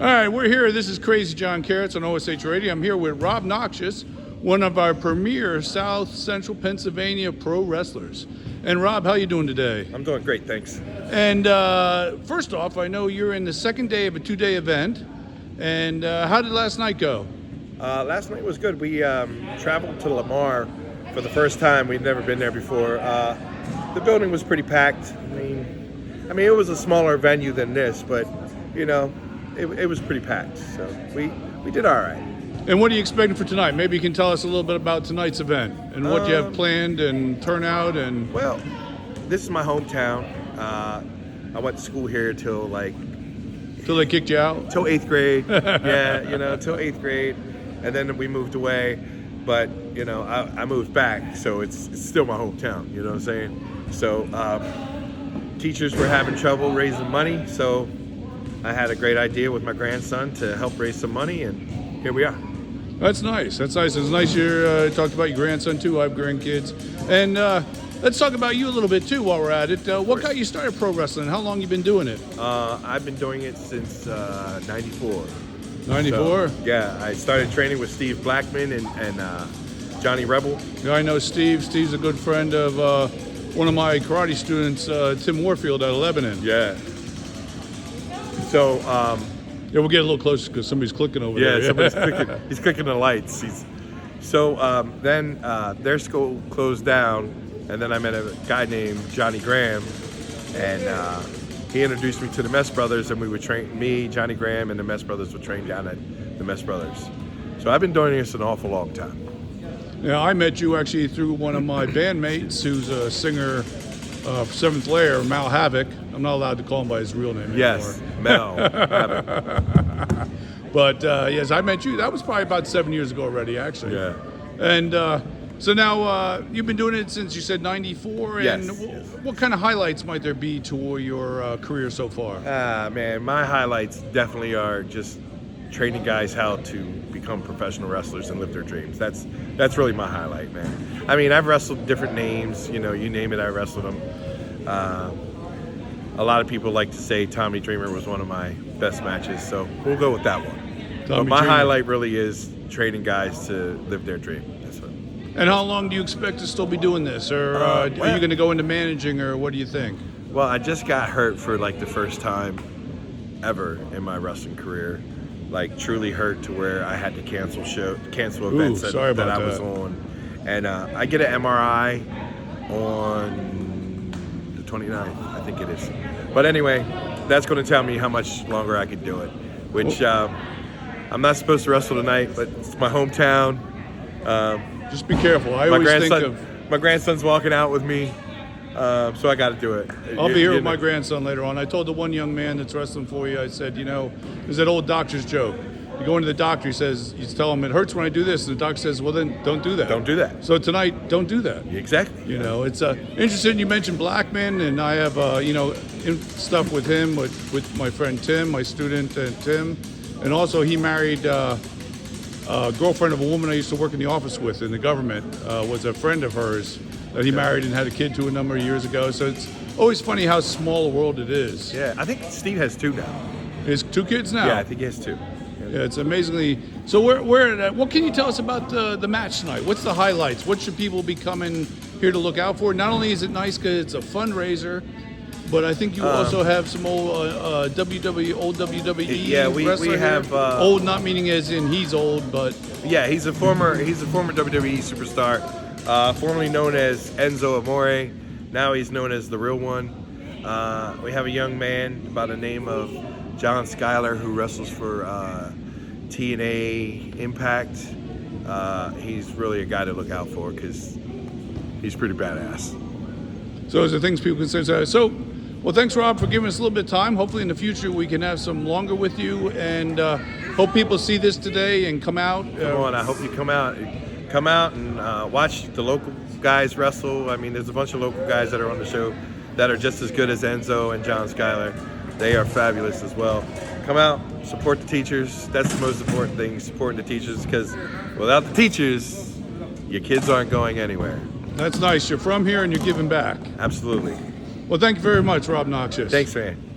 All right, we're here. This is Crazy John Carrots on OSH Radio. I'm here with Rob Noxious, one of our premier South Central Pennsylvania pro wrestlers. And Rob, how you doing today? I'm doing great, thanks. And first off, I know you're in the second day of a two-day event. And how did last night go? Last night was good. We traveled to Lamar for the first time. We'd never been there before. The building was pretty packed. I mean, it was a smaller venue than this, but you know, it was pretty packed. So we did all right. And what are you expecting for tonight? Maybe you can tell us a little bit about tonight's event and what you have planned and turnout and. Well, this is my hometown. I went to school here till they kicked you out? Till 8th grade. Yeah, till 8th grade, and then we moved away. But I moved back, so it's still my hometown. You know what I'm saying? So teachers were having trouble raising money, so I had a great idea with my grandson to help raise some money, and here we are. That's nice. That's nice. It's nice you talked about your grandson too. I have grandkids, and let's talk about you a little bit too while we're at it. What got you started pro wrestling? How long you been doing it? I've been doing it since '94. 94? So, yeah, I started training with Steve Blackman and Johnny Rebel. Yeah, I know Steve. Steve's a good friend of one of my karate students, Tim Warfield out of Lebanon. Yeah. So, yeah, we'll get a little closer because somebody's clicking over there. Yeah, somebody's clicking. He's clicking the lights. Then their school closed down, and then I met a guy named Johnny Graham, and he introduced me to the Mess Brothers, and we would train, me, Johnny Graham, and the Mess Brothers would train down at the Mess Brothers. So I've been doing this an awful long time. Yeah, I met you actually through one of my bandmates who's a singer of Seventh Layer, Mal Havoc. I'm not allowed to call him by his real name yes, anymore. Mel Havoc. But yes, I met you. That was probably about 7 years ago already, actually. Yeah. And so now you've been doing it since you said 94. Yes. And what kind of highlights might there be to your career so far? Man, my highlights definitely are just training guys how to become professional wrestlers and live their dreams. That's really my highlight, man. I mean, I've wrestled different names. You name it, I wrestled them. A lot of people like to say Tommy Dreamer was one of my best matches, so we'll go with that one. But my highlight really is training guys to live their dream. That's what. And how long do you expect to still be doing this? Or are you going to go into managing, or what do you think? Well, I just got hurt for the first time ever in my wrestling career. Truly hurt to where I had to cancel events that I was on. And I get an MRI on the 29th, I think it is. But anyway, that's going to tell me how much longer I could do it, which I'm not supposed to wrestle tonight, but it's my hometown. Just be careful. My grandson's walking out with me, so I got to do it. I'll be here with my grandson later on. I told the one young man that's wrestling for you, I said, there's that old doctor's joke. You go into the doctor, you tell him it hurts when I do this, and the doctor says, well, then don't do that. Don't do that. So tonight, don't do that. Exactly. It's interesting you mentioned Blackman, and I have, stuff with him, with my friend Tim, my student Tim, and also he married a girlfriend of a woman I used to work in the office with in the government, was a friend of hers that he married and had a kid to a number of years ago. So it's always funny how small a world it is. Yeah, I think Steve has 2 now. He has 2 kids now? Yeah, I think he has 2. Yeah, it's amazingly. So what can you tell us about the match tonight? What's the highlights? What should people be coming here to look out for? Not only is it nice because it's a fundraiser, but I think you also have some old old WWE yeah, we have old, not meaning as in he's old, but yeah, he's a former WWE superstar, formerly known as Enzo Amore. Now he's known as the Real One. We have a young man by the name of John Schuyler who wrestles for TNA Impact. He's really a guy to look out for because he's pretty badass. So those are things people can say. So, well, thanks, Rob, for giving us a little bit of time. Hopefully in the future we can have some longer with you, and hope people see this today and come out. Come on, I hope you come out and watch the local guys wrestle. I mean, there's a bunch of local guys that are on the show that are just as good as Enzo and John Schuyler. They are fabulous as well. Come out, support the teachers. That's the most important thing, supporting the teachers, because without the teachers, your kids aren't going anywhere. That's nice. You're from here and you're giving back. Absolutely. Well, thank you very much, Rob Noxious. Thanks, man.